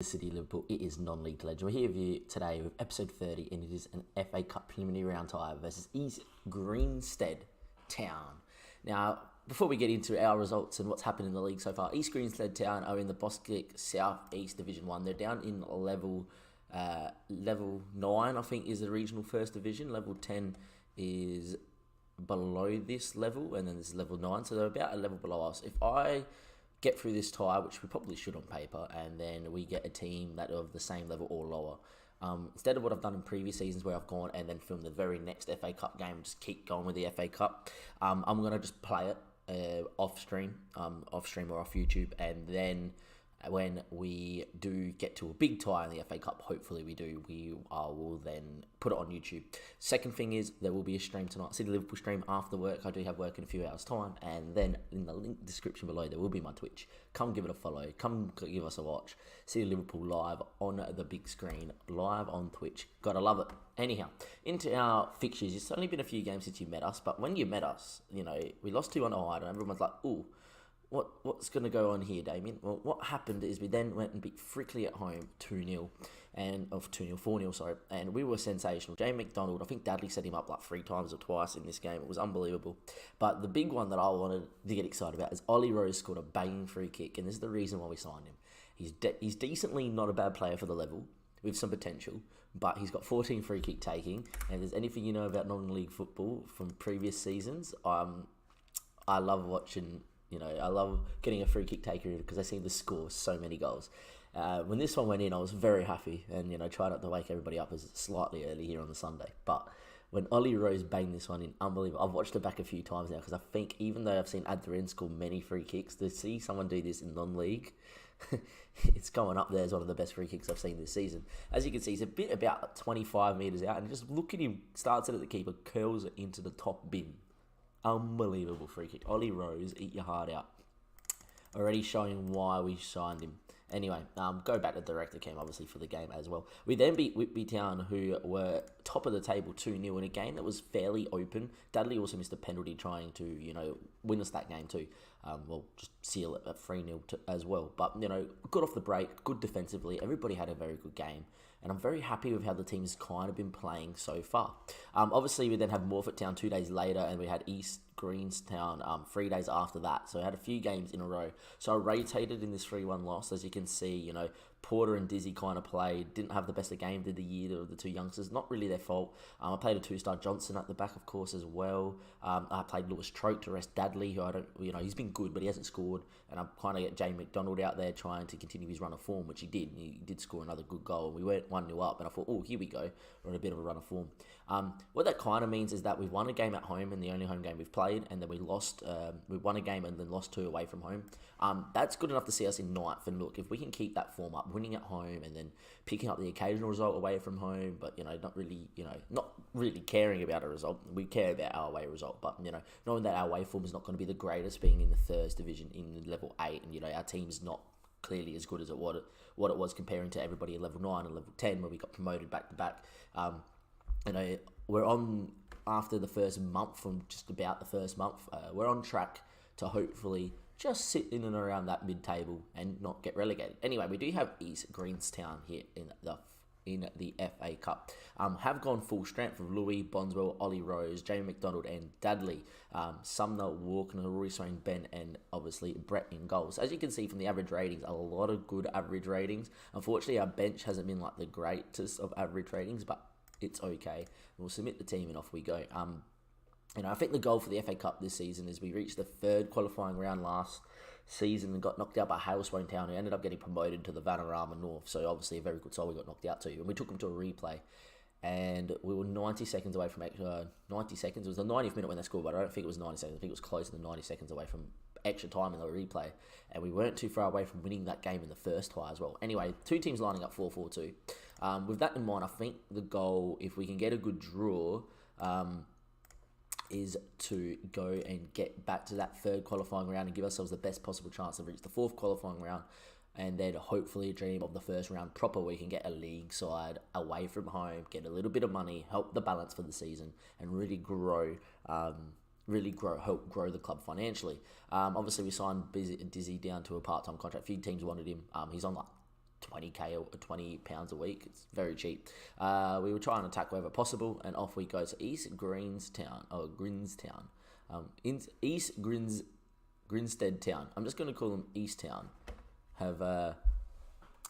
City Liverpool. It is non-league legend. We're here with you today with episode 30, and it is an FA Cup preliminary round tie versus East Greenstead Town. Now, before we get into our results and what's happened in the league so far, East Greenstead Town are in the Bosquick South East Division 1. They're down in level 9, I think, is the regional first division. Level 10 is below this level, and then this is level 9, so they're about a level below us. If I get through this tie, which we probably should on paper, and then we get a team that are of the same level or lower. Instead of what I've done in previous seasons where I've gone and then filmed the very next FA Cup game and just keep going with the FA Cup, I'm going to just play it off stream or off YouTube, and then when we do get to a big tie in the FA Cup, hopefully we do, will then put it on YouTube. Second thing is, there will be a stream tonight, City Liverpool stream after work. I do have work in a few hours' time, and then in the link description below, there will be my Twitch. Come give it a follow, come give us a watch. City Liverpool live on the big screen, live on Twitch. Gotta love it. Anyhow, into our fixtures. It's only been a few games since you met us, but when you met us, we lost 2-1 to Hyde, and everyone's like, ooh, what's going to go on here, Damien? Well, what happened is we then went and beat Frickley at home 2-0, 4-0, sorry, and we were sensational. Jamie McDonald, I think Dudley set him up like 3 times or twice in this game. It was unbelievable. But the big one that I wanted to get excited about is Ollie Rose scored a banging free kick, and this is the reason why we signed him. He's decently not a bad player for the level, with some potential, but he's got 14 free kick taking, and if there's anything you know about non-league football from previous seasons, I love watching. I love getting a free kick taker because I seem to score so many goals. When this one went in, I was very happy and, tried not to wake everybody up as slightly early here on the Sunday. But when Ollie Rose banged this one in, unbelievable. I've watched it back a few times now because I think even though I've seen Adrian score many free kicks, to see someone do this in non-league, it's going up there as one of the best free kicks I've seen this season. As you can see, he's a bit about 25 metres out, and just look at him, starts it at the keeper, curls it into the top bin. Unbelievable free kick. Ollie Rose, eat your heart out. Already showing why we signed him. Anyway, go back to director cam, obviously, for the game as well. We then beat Whitby Town, who were top of the table 2-0 in a game that was fairly open. Dudley also missed a penalty trying to, win us that game too. Just seal it at 3-0 as well. But, good off the break, good defensively. Everybody had a very good game. And I'm very happy with how the team's kind of been playing so far. Obviously, we then have Morford Town 2 days later, and we had East Greenstown 3 days after that. So I had a few games in a row. So I rotated in this 3-1 loss. As you can see, Porter and Dizzy kind of played. Didn't have the best of game, did the year of the two youngsters. Not really their fault. I played a 2-star Johnson at the back, of course, as well. I played Lewis Troke to rest Dudley, who he's been good, but he hasn't scored. And I kind of get Jamie McDonald out there trying to continue his run of form, which he did. And he did score another good goal. We went 1-0 up, and I thought, oh, here we go. We're on a bit of a run of form. What that kind of means is that we've won a game at home, and the only home game we've played, and then we won a game and then lost 2 away from home. That's good enough to see us in ninth. And look, if we can keep that form up, winning at home and then picking up the occasional result away from home, but not really caring about a result. We care about our away result, but knowing that our away form is not going to be the greatest, being in the first division in level 8, and our team's not clearly as good as what it was comparing to everybody at level 9 and level 10 where we got promoted back to back. We're on, after the first month, from just about the first month, we're on track to hopefully just sit in and around that mid-table and not get relegated. Anyway, we do have East Greenstown here in the FA Cup. Have gone full strength with Louis, Bonswell, Ollie Rose, Jamie McDonald and Dudley. Sumner, Walker, Rory Swain, Ben and obviously Brett in goals. As you can see from the average ratings, a lot of good average ratings. Unfortunately, our bench hasn't been like the greatest of average ratings, but it's okay. We'll submit the team and off we go. I think the goal for the FA Cup this season is we reached the 3rd qualifying round last season and got knocked out by Hailstone Town, who ended up getting promoted to the Vanarama North. So obviously a very good side we got knocked out to. And we took them to a replay. And we were 90 seconds away from 90 seconds. It was the 90th minute when they scored, but I don't think it was 90 seconds. I think it was closer than 90 seconds away from extra time in the replay. And we weren't too far away from winning that game in the first tie as well. Anyway, 2 teams lining up 4-4-2. With that in mind, I think the goal, if we can get a good draw, is to go and get back to that 3rd qualifying round and give ourselves the best possible chance to reach the 4th qualifying round, and then hopefully dream of the first round proper where we can get a league side away from home, get a little bit of money, help the balance for the season, and really help grow the club financially. Obviously, we signed Dizzy down to a part-time contract. A few teams wanted him. He's on like 20k or £20 a week. It's very cheap. We will try and attack wherever possible, and off we go to East Greenstown. East Grinstead Town. I'm just going to call them East Town. Have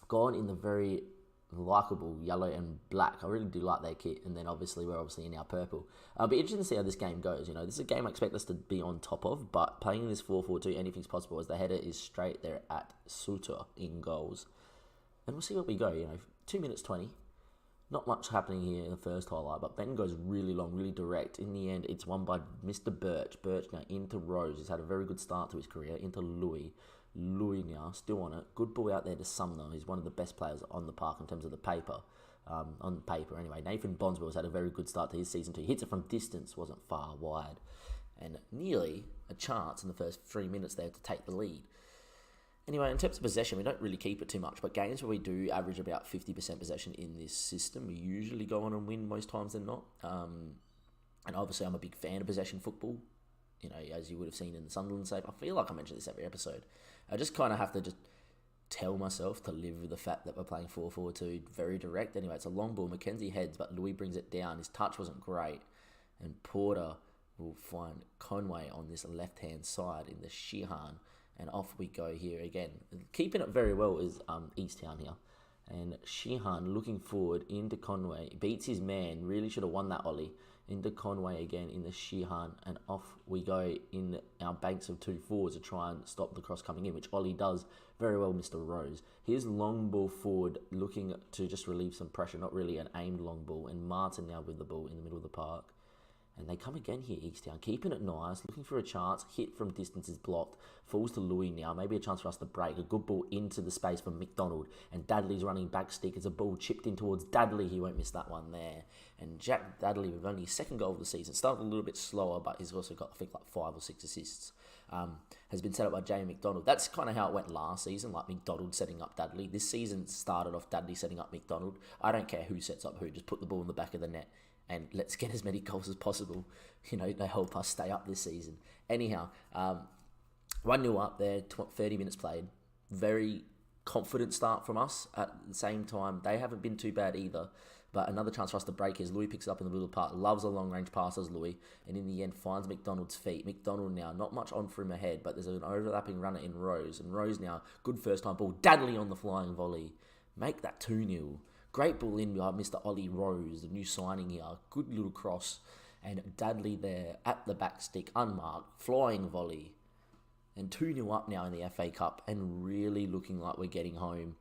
gone in the very likeable yellow and black. I really do like their kit, and then obviously we're obviously in our purple. It'll be interesting to see how this game goes. This is a game I expect us to be on top of, but playing this 4-4-2, anything's possible as the header is straight there at Suter in goals. And we'll see what we go. 2 minutes 20. Not much happening here in the first highlight, but Ben goes really long, really direct. In the end, it's won by Mr. Birch. Birch now into Rose. He's had a very good start to his career. Into Louis. Louis now, still on it. Good ball out there to Sumner. He's one of the best players on the park in terms of the paper. On paper, anyway. Nathan Bondswell's had a very good start to his season too. Hits it from distance, wasn't far wide. And nearly a chance in the first 3 minutes there to take the lead. Anyway, in terms of possession, we don't really keep it too much, but games where we do average about 50% possession in this system, we usually go on and win most times than not. And obviously, I'm a big fan of possession football. As you would have seen in the Sunderland save. I feel like I mention this every episode. I just kind of have to just tell myself to live with the fact that we're playing 4-4-2, very direct. Anyway, it's a long ball. Mackenzie heads, but Louis brings it down. His touch wasn't great. And Porter will find Conway on this left-hand side in the Sheehan. And off we go here again. Keeping it very well is East Town here. And Sheehan looking forward into Conway. Beats his man. Really should have won that Ollie. Into Conway again in the Sheehan. And off we go in our banks of 2 forwards to try and stop the cross coming in, which Ollie does very well, Mr. Rose. Here's long ball forward looking to just relieve some pressure. Not really an aimed long ball. And Martin now with the ball in the middle of the park. And they come again here, East Town, keeping it nice, looking for a chance. Hit from distance is blocked. Falls to Louis now. Maybe a chance for us to break. A good ball into the space from McDonald. And Dudley's running back stick. It's a ball chipped in towards Dudley. He won't miss that one there. And Jack Dudley, with only his second goal of the season, started a little bit slower, but he's also got, I think, like 5 or 6 assists. Has been set up by Jamie McDonald. That's kind of how it went last season, like McDonald setting up Dudley. This season started off Dudley setting up McDonald. I don't care who sets up who. Just put the ball in the back of the net. And let's get as many goals as possible. They help us stay up this season. Anyhow, 1-0 up there, 30 minutes played. Very confident start from us. At the same time, they haven't been too bad either. But another chance for us to break is Louis picks it up in the middle of the park. Loves a long-range pass as Louis. And in the end, finds McDonald's feet. McDonald now, not much on for him ahead, but there's an overlapping runner in Rose. And Rose now, good first-time ball. Dudley on the flying volley. Make that 2-0. Great ball in by Mr. Ollie Rose, the new signing here. Good little cross. And Dudley there at the back stick, unmarked, flying volley. And 2-0 up now in the FA Cup and really looking like we're getting home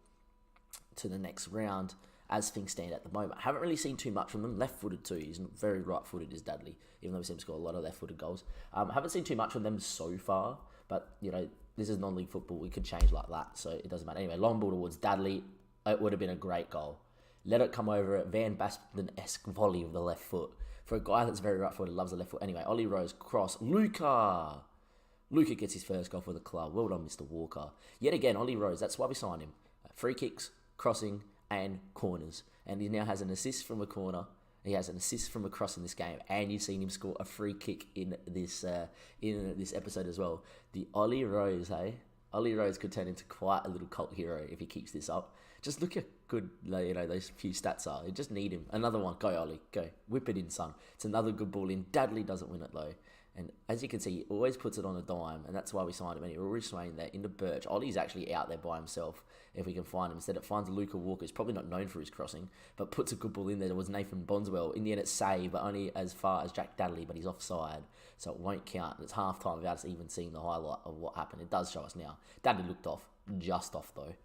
to the next round as things stand at the moment. Haven't really seen too much from them. Left-footed too. He's very right-footed is Dudley, even though we seem to score a lot of left-footed goals. Haven't seen too much from them so far, but, this is non-league football. We could change like that, so it doesn't matter. Anyway, long ball towards Dudley. It would have been a great goal. Let it come over at Van Basten-esque volley of the left foot. For a guy that's very right-footed, loves the left foot. Anyway, Ollie Rose, cross. Luca gets his first goal for the club. Well done, Mr. Walker. Yet again, Ollie Rose, that's why we signed him. Free kicks, crossing, and corners. And he now has an assist from a corner. He has an assist from a cross in this game. And you've seen him score a free kick in this episode as well. The Ollie Rose, hey? Ollie Rose could turn into quite a little cult hero if he keeps this up. Just look at good, those few stats are. You just need him. Another one. Go, Ollie. Go. Whip it in, son. It's another good ball in. Dudley doesn't win it, though. And as you can see, he always puts it on a dime, and that's why we signed him. And we're already swaying there into Birch. Ollie's actually out there by himself, if we can find him. Instead, it finds Luca Walker, who's probably not known for his crossing, but puts a good ball in there. There was Nathan Bondswell. In the end, it's saved, but only as far as Jack Dudley, but he's offside, so it won't count. And it's half-time without us even seeing the highlight of what happened. It does show us now. Dudley looked off. Just off, though.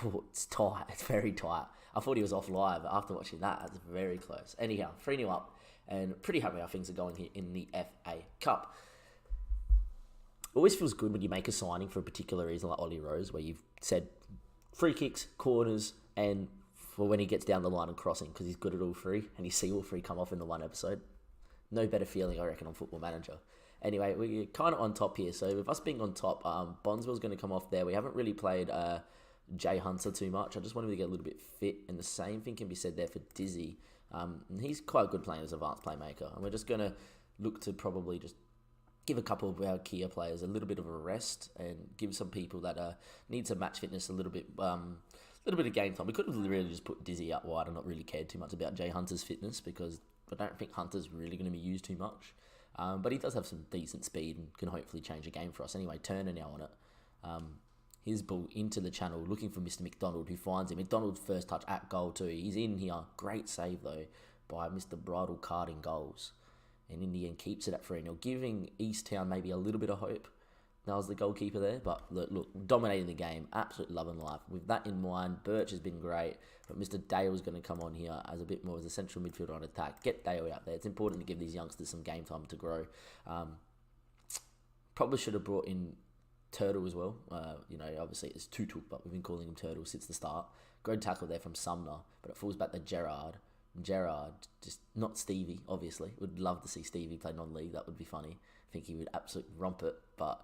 Oh, it's tight. It's very tight. I thought he was off live. After watching that, it's very close. Anyhow, 3-0 up. And pretty happy how things are going here in the FA Cup. Always feels good when you make a signing for a particular reason like Ollie Rose, where you've said free kicks, corners, and for when he gets down the line and crossing, because he's good at all three, and you see all three come off in the one episode. No better feeling, I reckon, on Football Manager. Anyway, we're kind of on top here. So with us being on top, Bondswell's going to come off there. We haven't really played Jay Hunter too much. I just want him to get a little bit fit, and the same thing can be said there for Dizzy. And he's quite good playing as an advanced playmaker, and we're just going to look to probably just give a couple of our Kia players a little bit of a rest and give some people that need some match fitness a little bit little bit of game time. We could have really just put Dizzy out wide and not really cared too much about Jay Hunter's fitness because I don't think Hunter's really going to be used too much. But he does have some decent speed and can hopefully change the game for us. Anyway, Turner now on it. His ball into the channel, looking for Mr. McDonald, who finds him. McDonald's first touch at goal too. He's in here. Great save, though, by Mr. Bridle carding goals. And in the end, keeps it at 3-0, giving East Town maybe a little bit of hope. That was the goalkeeper there. But look, dominating the game. Absolute love and life. With that in mind, Birch has been great. But Mr. Dale's going to come on here as a bit more as a central midfielder on attack. Get Dale out there. It's important to give these youngsters some game time to grow. Probably should have brought in Turtle as well. Obviously it's Tutuk, but we've been calling him Turtle since the start. Great tackle there from Sumner, but it falls back to Gerard. Gerard, just not Stevie, obviously. Would love to see Stevie play non-league. That would be funny. I think he would absolutely romp it, but,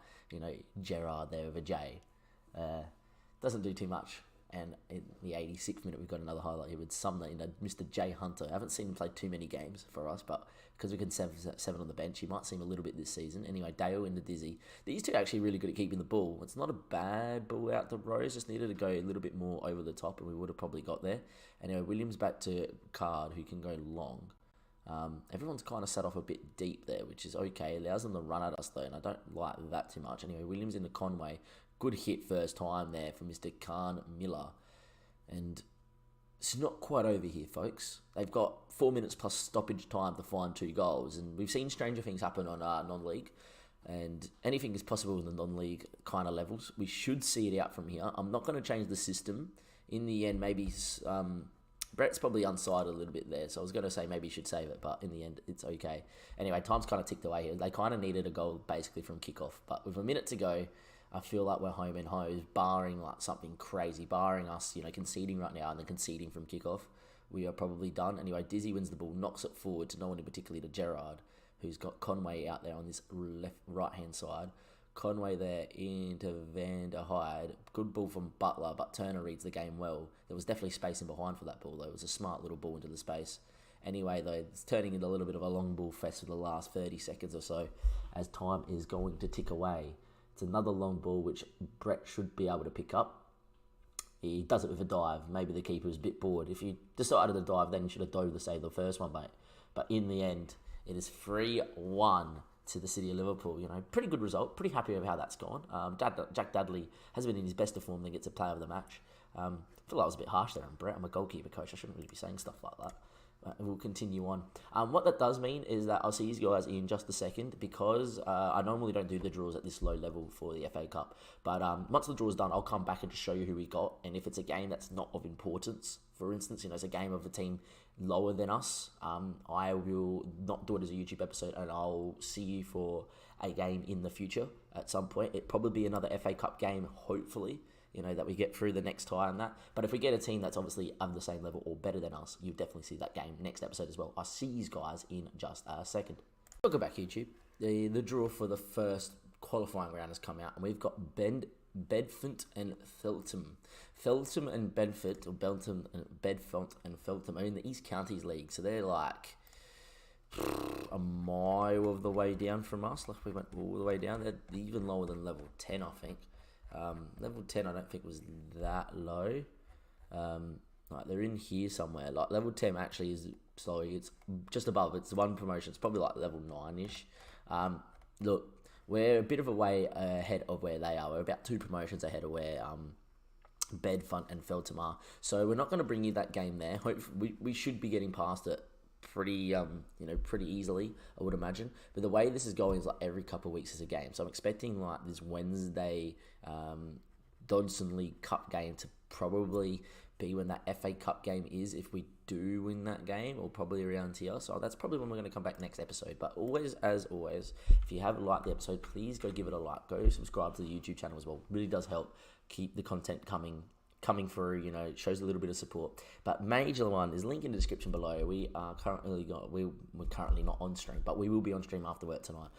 Gerard there with a J. Doesn't do too much. And in the 86th minute, we've got another highlight here with Sumner in Mr. Jay Hunter. I haven't seen him play too many games for us, but because we can seven on the bench, he might seem a little bit this season. Anyway, Dale into Dizzy. These two are actually really good at keeping the ball. It's not a bad ball out to Rose, just needed to go a little bit more over the top, and we would have probably got there. Anyway, Williams back to Card, who can go long. Everyone's kind of set off a bit deep there, which is okay. Allows them to run at us, though, and I don't like that too much. Anyway, Williams into Conway. Good hit first time there for Mr. Khan Miller. And it's not quite over here, folks. They've got 4 minutes plus stoppage time to find 2 goals. And we've seen stranger things happen on non-league. And anything is possible in the non-league kind of levels. We should see it out from here. I'm not going to change the system. In the end, maybe Brett's probably unsided a little bit there. So I was going to say maybe you should save it. But in the end, it's okay. Anyway, time's kind of ticked away here. They kind of needed a goal basically from kickoff. But with a minute to go, I feel like we're home and hose, barring like something crazy, barring us, conceding right now and then conceding from kickoff. We are probably done. Anyway, Dizzy wins the ball, knocks it forward to no one in particular, to Gerard, who's got Conway out there on this right-hand side. Conway there into Van der Hyde. Good ball from Butler, but Turner reads the game well. There was definitely space in behind for that ball, though. It was a smart little ball into the space. Anyway, though, it's turning into a little bit of a long ball fest for the last 30 seconds or so as time is going to tick away. It's another long ball, which Brett should be able to pick up. He does it with a dive. Maybe the keeper was a bit bored. If you decided to dive, then you should have dove to save the first one, mate. But in the end, it is 3-1 to the City of Liverpool. Pretty good result. Pretty happy with how that's gone. Jack Dudley has been in his best of form, then gets a player of the match. I feel like I was a bit harsh there on Brett. I'm a goalkeeper coach. I shouldn't really be saying stuff like that. We'll continue on. What that does mean is that I'll see you guys in just a second because I normally don't do the draws at this low level for the FA Cup. But once the draw is done, I'll come back and just show you who we got. And if it's a game that's not of importance, for instance, it's a game of a team lower than us, I will not do it as a YouTube episode and I'll see you for a game in the future at some point. It'll probably be another FA Cup game, hopefully. That we get through the next tie and that. But if we get a team that's obviously of the same level or better than us, you'll definitely see that game next episode as well. I'll see you guys in just a second. Welcome back, YouTube. The draw for the first qualifying round has come out, and we've got Bedfont and Feltham. Feltham and Bedfont, or Beltham and Bedfont and Feltham are in the East Counties League, so they're like a mile of the way down from us. Like we went all the way down. They're even lower than level 10, I think. Level 10 I don't think was that low. They're in here somewhere. Like level 10 actually is, sorry, it's just above. It's one promotion. It's probably like level 9-ish. Look, we're a bit of a way ahead of where they are. We're about 2 promotions ahead of where Bedfont and Feltham are. So we're not going to bring you that game there. Hopefully, we should be getting past it pretty easily, I would imagine. But the way this is going is like every couple of weeks is a game. So I'm expecting like this Wednesday Dodson League Cup game to probably be when that FA Cup game is, if we do win that game, or probably around here. So that's probably when we're going to come back next episode. But always, as always, if you haven't liked the episode, please go give it a like. Go subscribe to the YouTube channel as well. It really does help keep the content coming through, it shows a little bit of support. But major one is link in the description below. We're currently not on stream, but we will be on stream after work tonight.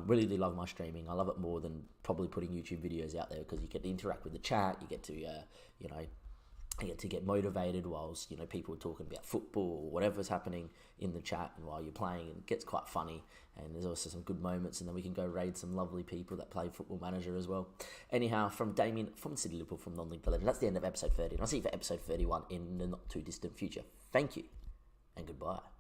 Really do love my streaming. I love it more than probably putting YouTube videos out there because you get to interact with the chat. You get to I get to get motivated whilst, people are talking about football or whatever's happening in the chat, and while you're playing, it gets quite funny, and there's also some good moments, and then we can go raid some lovely people that play Football Manager as well. Anyhow, from Damien from City Liverpool from Non-League Legend, that's the end of episode 30, and I'll see you for episode 31 in the not too distant future. Thank you, and goodbye.